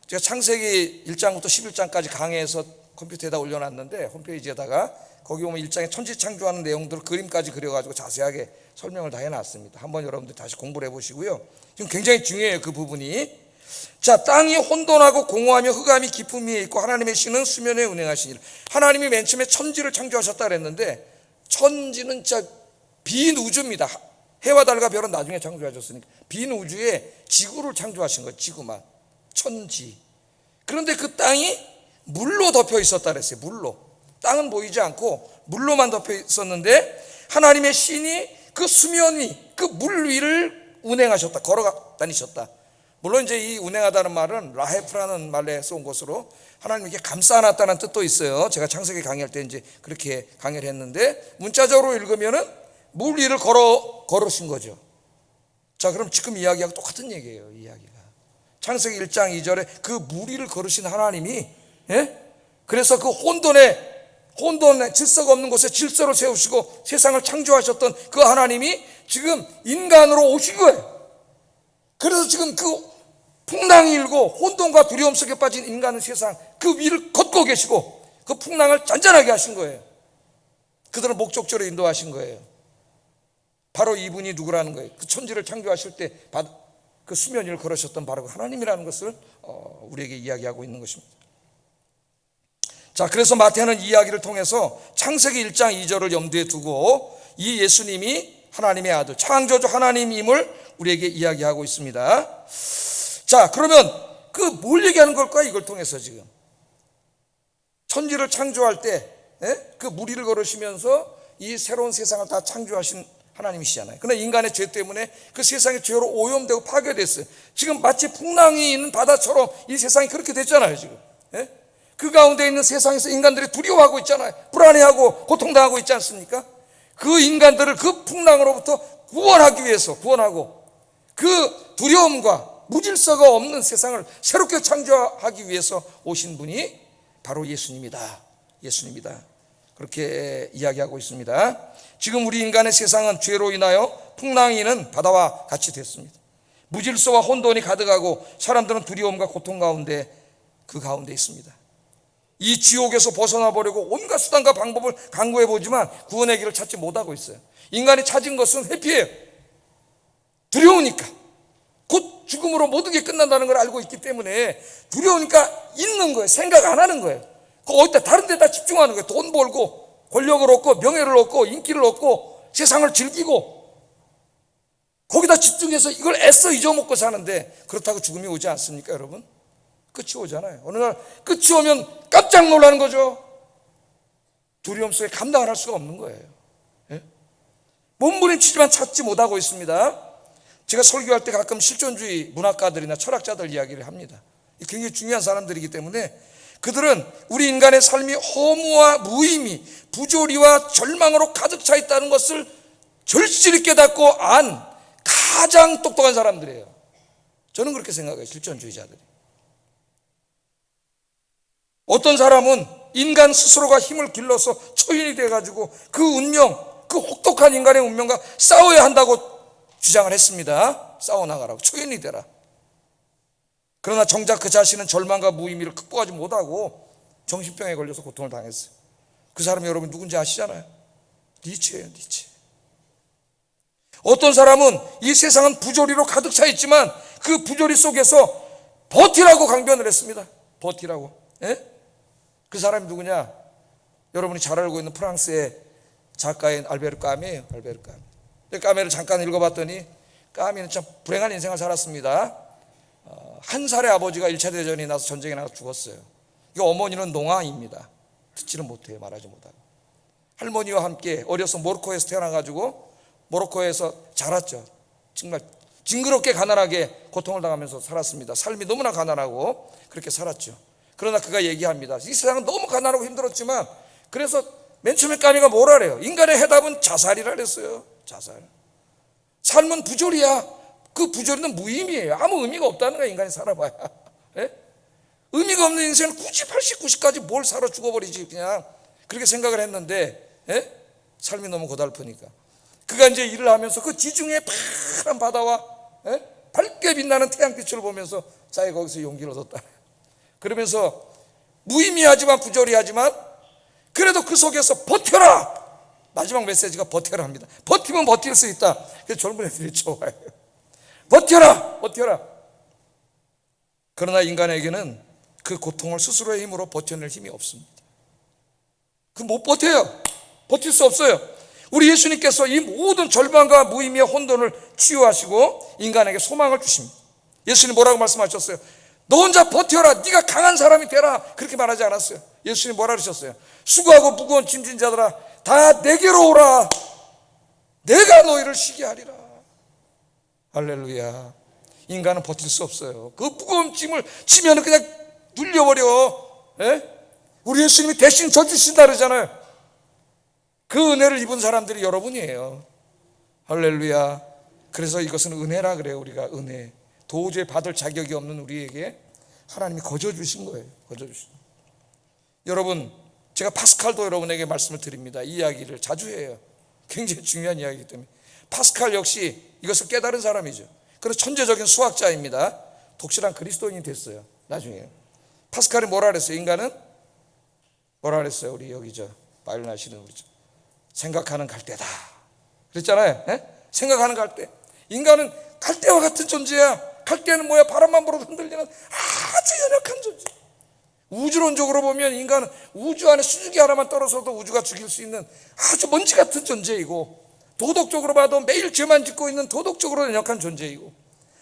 제가 창세기 1장부터 11장까지 강해에서 컴퓨터에다 올려놨는데 홈페이지에다가 거기 보면 일장에 천지 창조하는 내용들을 그림까지 그려가지고 자세하게 설명을 다 해놨습니다. 한번 여러분들 다시 공부를 해보시고요. 지금 굉장히 중요해요, 그 부분이. 자, 땅이 혼돈하고 공허하며 흑암이 깊음 위에 있고 하나님의 신은 수면에 운행하시니라. 하나님이 맨 처음에 천지를 창조하셨다 그랬는데 천지는 진짜 빈 우주입니다. 해와 달과 별은 나중에 창조하셨으니까 빈 우주에 지구를 창조하신 거예요. 지구만, 천지. 그런데 그 땅이 물로 덮여 있었다 그랬어요. 물로. 땅은 보이지 않고 물로만 덮여 있었는데 하나님의 신이 그 수면 위, 그 물 위를 운행하셨다. 걸어 다니셨다. 물론 이제 이 운행하다는 말은 라헤프라는 말에서 온 것으로 하나님께 감싸 안았다는 뜻도 있어요. 제가 창세기 강의할 때 이제 그렇게 강의를 했는데 문자적으로 읽으면은 물 위를 걸으신 거죠. 자, 그럼 지금 이야기하고 똑같은 얘기예요. 이 이야기가. 창세기 1장 2절에 그 물 위를 걸으신 하나님이, 그래서 그 혼돈에 질서가 없는 곳에 질서를 세우시고 세상을 창조하셨던 그 하나님이 지금 인간으로 오신 거예요. 그래서 지금 그 풍랑이 일고 혼돈과 두려움 속에 빠진 인간의 세상 그 위를 걷고 계시고 그 풍랑을 잔잔하게 하신 거예요. 그들을 목적적으로 인도하신 거예요. 바로 이분이 누구라는 거예요. 그 천지를 창조하실 때 그 수면 위를 걸으셨던 바로 하나님이라는 것을 우리에게 이야기하고 있는 것입니다. 자, 그래서 마태는 이 이야기를 통해서 창세기 1장 2절을 염두에 두고 이 예수님이 하나님의 아들, 창조주 하나님임을 우리에게 이야기하고 있습니다. 자, 그러면 그 뭘 얘기하는 걸까? 이걸 통해서 지금 천지를 창조할 때 그 물 위를 걸으시면서 이 새로운 세상을 다 창조하신 하나님이시잖아요. 그러나 인간의 죄 때문에 그 세상이 죄로 오염되고 파괴됐어요. 지금 마치 풍랑이 있는 바다처럼 이 세상이 그렇게 됐잖아요. 지금 그 가운데 있는 세상에서 인간들이 두려워하고 있잖아요. 불안해하고 고통당하고 있지 않습니까? 그 인간들을 그 풍랑으로부터 구원하기 위해서, 구원하고 그 두려움과 무질서가 없는 세상을 새롭게 창조하기 위해서 오신 분이 바로 예수님이다. 예수님이다. 그렇게 이야기하고 있습니다. 지금 우리 인간의 세상은 죄로 인하여 풍랑이 있는 바다와 같이 됐습니다. 무질서와 혼돈이 가득하고 사람들은 두려움과 고통 가운데 그 가운데 있습니다. 이 지옥에서 벗어나 보려고 온갖 수단과 방법을 강구해 보지만 구원의 길을 찾지 못하고 있어요. 인간이 찾은 것은 회피예요. 두려우니까, 곧 죽음으로 모든 게 끝난다는 걸 알고 있기 때문에 두려우니까 있는 거예요. 생각 안 하는 거예요. 어디다 다른 데다 집중하는 거예요. 돈 벌고 권력을 얻고 명예를 얻고 인기를 얻고 세상을 즐기고 거기다 집중해서 이걸 애써 잊어먹고 사는데, 그렇다고 죽음이 오지 않습니까, 여러분? 끝이 오잖아요. 어느 날 끝이 오면 깜짝 놀라는 거죠. 두려움 속에 감당을 할 수가 없는 거예요. 몸부림치지만 찾지 못하고 있습니다. 제가 설교할 때 가끔 실존주의 문학가들이나 철학자들 이야기를 합니다. 굉장히 중요한 사람들이기 때문에 그들은 우리 인간의 삶이 허무와 무의미, 부조리와 절망으로 가득 차 있다는 것을 절실히 깨닫고 안 가장 똑똑한 사람들이에요. 저는 그렇게 생각해요. 실존주의자들이. 어떤 사람은 인간 스스로가 힘을 길러서 초인이 돼가지고 그 운명, 그 혹독한 인간의 운명과 싸워야 한다고 주장을 했습니다. 싸워나가라고, 초인이 되라. 그러나 정작 그 자신은 절망과 무의미를 극복하지 못하고 정신병에 걸려서 고통을 당했어요. 그 사람이 여러분 누군지 아시잖아요. 니체예요, 니체. 어떤 사람은 이 세상은 부조리로 가득 차 있지만 그 부조리 속에서 버티라고 강변을 했습니다. 버티라고. 그 사람이 누구냐? 여러분이 잘 알고 있는 프랑스의 작가인 알베르 까미예요. 알베르 까미. 까미를 잠깐 읽어봤더니 까미는 참 불행한 인생을 살았습니다. 한 살의 아버지가 1차 대전이 나서 전쟁에 나서 죽었어요. 어머니는 농아입니다. 듣지는 못해요. 말하지 못하고. 할머니와 함께 어려서 모로코에서 태어나가지고 모로코에서 자랐죠. 정말 징그럽게 가난하게 고통을 당하면서 살았습니다. 삶이 너무나 가난하고 그렇게 살았죠. 그러나 그가 얘기합니다. 이 세상은 너무 가난하고 힘들었지만, 그래서 맨 처음에 까미가 뭐라 그래요? 인간의 해답은 자살이라 그랬어요. 자살. 삶은 부조리야. 그 부조리는 무의미해요. 아무 의미가 없다는 거야, 인간이 살아봐야. 의미가 없는 인생은 90, 80, 90까지 뭘 살아 죽어버리지 그냥. 그렇게 생각을 했는데 삶이 너무 고달프니까 그가 이제 일을 하면서 그 지중해 파란 바다와 밝게 빛나는 태양빛을 보면서 자기가 거기서 용기를 얻었다. 그러면서 무의미하지만 부조리하지만 그래도 그 속에서 버텨라. 마지막 메시지가 버텨라 합니다. 버티면 버틸 수 있다. 그래서 젊은 애들이 좋아요. 버텨라, 버텨라. 그러나 인간에게는 그 고통을 스스로의 힘으로 버텨낼 힘이 없습니다. 그 못 버텨요. 버틸 수 없어요. 우리 예수님께서 이 모든 절망과 무의미의 혼돈을 치유하시고 인간에게 소망을 주십니다. 예수님 뭐라고 말씀하셨어요? 너 혼자 버텨라. 네가 강한 사람이 되라. 그렇게 말하지 않았어요. 예수님 뭐라 그러셨어요? 수고하고 무거운 짐진 자들아 다 내게로 오라. 내가 너희를 쉬게 하리라. 할렐루야. 인간은 버틸 수 없어요. 그 무거운 짐을 지면 그냥 눌려버려. 우리 예수님이 대신 져주신다 그러잖아요. 그 은혜를 입은 사람들이 여러분이에요. 할렐루야. 그래서 이것은 은혜라 그래요. 우리가 은혜. 도저히 받을 자격이 없는 우리에게 하나님이 거저주신 거예요. 거저주신. 여러분, 제가 파스칼도 여러분에게 말씀을 드립니다. 이 이야기를 자주 해요. 굉장히 중요한 이야기이기 때문에. 파스칼 역시 이것을 깨달은 사람이죠. 그래서 천재적인 수학자입니다. 독실한 그리스도인이 됐어요. 나중에. 파스칼이 뭐라 그랬어요? 인간은 뭐라 그랬어요? 우리 여기 바이올린 하시는 우리 생각하는 갈대다 그랬잖아요. 생각하는 갈대. 인간은 갈대와 같은 존재야. 갈대는 뭐야? 바람만 불어도 흔들리는 아주 연약한 존재. 우주론적으로 보면 인간은 우주 안에 수증기 하나만 떨어져도 우주가 죽일 수 있는 아주 먼지 같은 존재이고, 도덕적으로 봐도 매일 죄만 짓고 있는 도덕적으로 연약한 존재이고,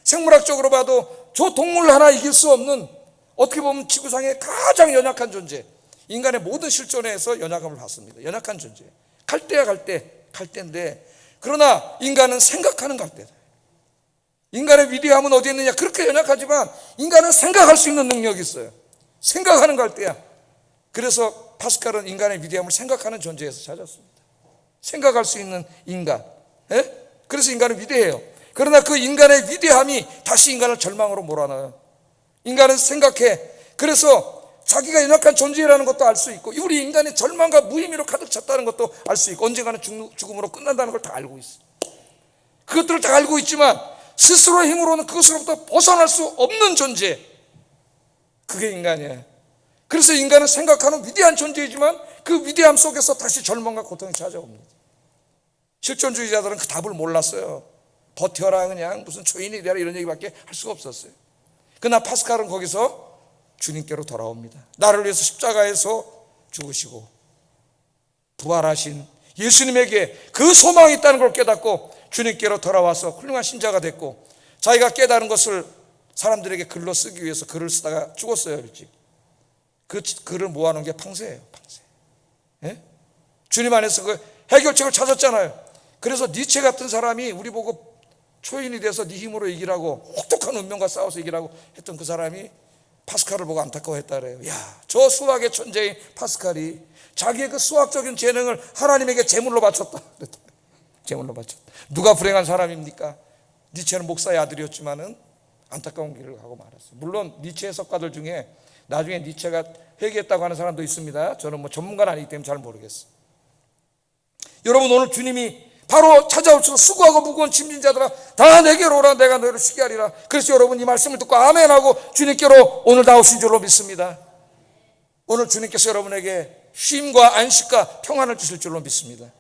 생물학적으로 봐도 저 동물 하나 이길 수 없는, 어떻게 보면 지구상의 가장 연약한 존재. 인간의 모든 실존에서 연약함을 받습니다. 연약한 존재. 갈대야 갈대인데, 그러나 인간은 생각하는 갈대다. 인간의 위대함은 어디 있느냐? 그렇게 연약하지만 인간은 생각할 수 있는 능력이 있어요. 생각하는 갈대야. 그래서 파스칼은 인간의 위대함을 생각하는 존재에서 찾았습니다. 생각할 수 있는 인간. 그래서 인간은 위대해요. 그러나 그 인간의 위대함이 다시 인간을 절망으로 몰아넣어요. 인간은 생각해. 그래서 자기가 연약한 존재라는 것도 알 수 있고, 우리 인간의 절망과 무의미로 가득 찼다는 것도 알 수 있고, 언젠가는 죽음으로 끝난다는 걸 다 알고 있어. 그것들을 다 알고 있지만 스스로의 힘으로는 그것으로부터 벗어날 수 없는 존재, 그게 인간이에요. 그래서 인간은 생각하는 위대한 존재이지만 그 위대함 속에서 다시 절망과 고통이 찾아옵니다. 실존주의자들은 그 답을 몰랐어요. 버텨라, 그냥 무슨 초인이 되라 이런 얘기밖에 할 수가 없었어요. 그러나 파스칼은 거기서 주님께로 돌아옵니다. 나를 위해서 십자가에서 죽으시고 부활하신 예수님에게 그 소망이 있다는 걸 깨닫고 주님께로 돌아와서 훌륭한 신자가 됐고, 자기가 깨달은 것을 사람들에게 글로 쓰기 위해서 글을 쓰다가 죽었어요. 일찍. 그 글을 모아놓은 게 판세예요. 판세. 주님 안에서 그 해결책을 찾았잖아요. 그래서 니체 같은 사람이 우리 보고 초인이 돼서 네 힘으로 이기라고, 혹독한 운명과 싸워서 이기라고 했던 그 사람이 파스칼을 보고 안타까워했다 그래요. 야, 저 수학의 천재인 파스칼이 자기의 그 수학적인 재능을 하나님에게 제물로 바쳤다. 제물로 바쳤다. 누가 불행한 사람입니까? 니체는 목사의 아들이었지만은 안타까운 길을 가고 말았어요. 물론 니체 해석가들 중에 나중에 니체가 회개했다고 하는 사람도 있습니다. 저는 뭐 전문가는 아니기 때문에 잘 모르겠어요. 여러분, 오늘 주님이 바로 찾아오셔서 수고하고 무거운 짐진 자들아 다 내게로 오라. 내가 너희를 쉬게 하리라. 그래서 여러분 이 말씀을 듣고 아멘하고 주님께로 오늘 나오신 줄로 믿습니다. 오늘 주님께서 여러분에게 쉼과 안식과 평안을 주실 줄로 믿습니다.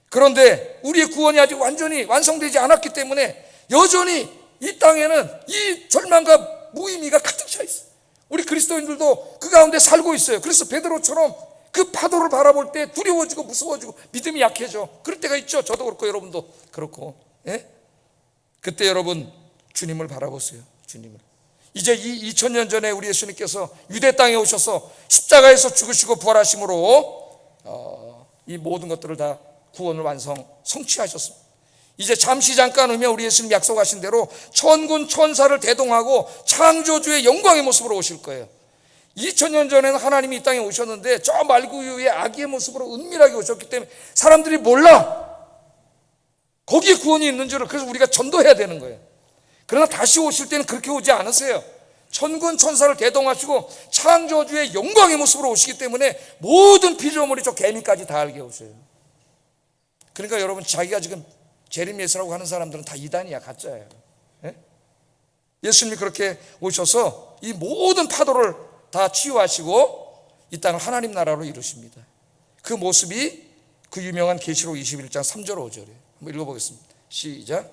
그런데 우리의 구원이 아직 완전히 완성되지 않았기 때문에 여전히 이 땅에는 이 절망과 무의미가 가득 차 있어요. 우리 그리스도인들도 그 가운데 살고 있어요. 그래서 베드로처럼 그 파도를 바라볼 때 두려워지고 무서워지고 믿음이 약해져. 그럴 때가 있죠. 저도 그렇고 여러분도 그렇고. 그때 여러분 주님을 바라보세요. 주님을. 이제 이 2000년 전에 우리 예수님께서 유대 땅에 오셔서 십자가에서 죽으시고 부활하심으로 이 모든 것들을 다 구원을 성취하셨습니다. 이제 잠시 잠깐 후면 우리 예수님 약속하신 대로 천군 천사를 대동하고 창조주의 영광의 모습으로 오실 거예요. 2000년 전에는 하나님이 이 땅에 오셨는데 저 말구유의 아기의 모습으로 은밀하게 오셨기 때문에 사람들이 몰라. 거기에 구원이 있는 줄을. 그래서 우리가 전도해야 되는 거예요. 그러나 다시 오실 때는 그렇게 오지 않으세요. 천군 천사를 대동하시고 창조주의 영광의 모습으로 오시기 때문에 모든 피조물이 저 개미까지 다 알게 오셔요. 그러니까 여러분, 자기가 지금 제르미야스라고 하는 사람들은 다 이단이야, 가짜예요. 예수님이 그렇게 오셔서 이 모든 파도를 다 치유하시고 이 땅을 하나님 나라로 이루십니다. 그 모습이 그 유명한 계시록 21장 3절 5절이에요. 한번 읽어보겠습니다. 시작.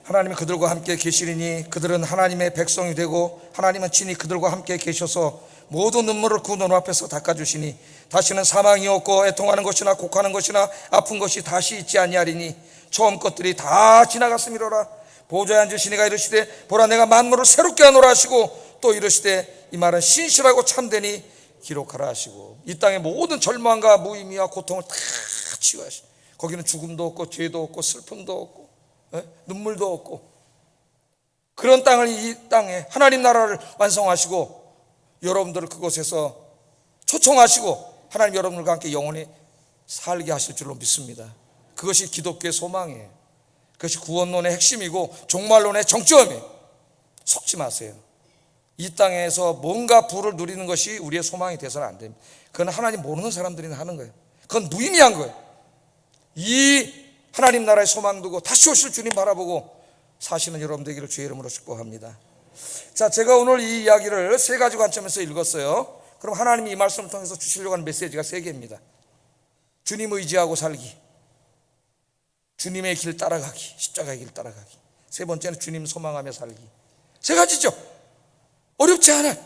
하나님은 그들과 함께 계시리니 그들은 하나님의 백성이 되고 하나님은 친히 그들과 함께 계셔서 모든 눈물을 그 눈앞에서 닦아주시니 다시는 사망이 없고 애통하는 것이나 곡하는 것이나 아픈 것이 다시 있지 아니하리니 처음 것들이 다 지나갔음이로라. 보좌에 앉으신 이가 이르시되 보라 내가 만물을 새롭게 하노라 하시고 또 이르시되 이 말은 신실하고 참되니 기록하라 하시고 이 땅의 모든 절망과 무의미와 고통을 다 치유하시고 거기는 죽음도 없고 죄도 없고 슬픔도 없고 눈물도 없고 그런 땅을 이 땅에 하나님 나라를 완성하시고 여러분들을 그곳에서 초청하시고 하나님 여러분들과 함께 영원히 살게 하실 줄로 믿습니다. 그것이 기독교의 소망이에요. 그것이 구원론의 핵심이고 종말론의 정점이에요. 속지 마세요. 이 땅에서 뭔가 부를 누리는 것이 우리의 소망이 돼서는 안 됩니다. 그건 하나님 모르는 사람들이 하는 거예요. 그건 무의미한 거예요. 이 하나님 나라의 소망 두고 다시 오실 주님 바라보고 사시는 여러분 되기를 주의 이름으로 축복합니다. 자, 제가 오늘 이 이야기를 세 가지 관점에서 읽었어요. 그럼 하나님이 이 말씀을 통해서 주시려고 하는 메시지가 세 개입니다. 주님 의지하고 살기, 주님의 길 따라가기, 십자가의 길 따라가기. 세 번째는 주님 소망하며 살기. 세 가지죠. 어렵지 않아요.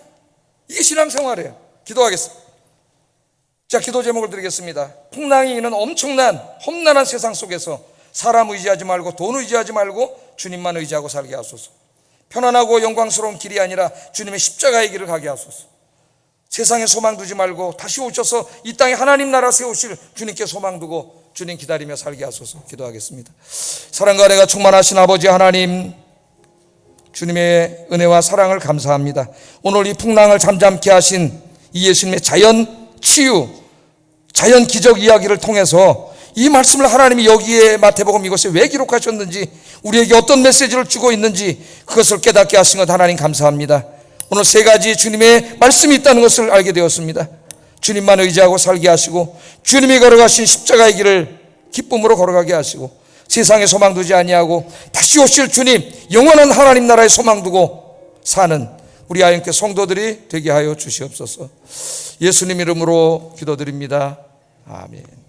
이게 신앙생활이에요. 기도하겠습니다. 자, 기도 제목을 드리겠습니다. 풍랑이 있는 엄청난 험난한 세상 속에서 사람 의지하지 말고 돈 의지하지 말고 주님만 의지하고 살게 하소서. 편안하고 영광스러운 길이 아니라 주님의 십자가의 길을 가게 하소서. 세상에 소망 두지 말고 다시 오셔서 이 땅에 하나님 나라 세우실 주님께 소망 두고 주님 기다리며 살게 하소서. 기도하겠습니다. 사랑과 은혜가 충만하신 아버지 하나님, 주님의 은혜와 사랑을 감사합니다. 오늘 이 풍랑을 잠잠케 하신 이 예수님의 자연 치유, 자연 기적 이야기를 통해서 이 말씀을 하나님이 여기에 마태복음 이것에 왜 기록하셨는지, 우리에게 어떤 메시지를 주고 있는지 그것을 깨닫게 하신 것 하나님 감사합니다. 오늘 세 가지 주님의 말씀이 있다는 것을 알게 되었습니다. 주님만 의지하고 살게 하시고 주님이 걸어가신 십자가의 길을 기쁨으로 걸어가게 하시고 세상에 소망 두지 아니하고 다시 오실 주님 영원한 하나님 나라에 소망 두고 사는 우리 아영교회 성도들이 되게 하여 주시옵소서. 예수님 이름으로 기도드립니다. 아멘.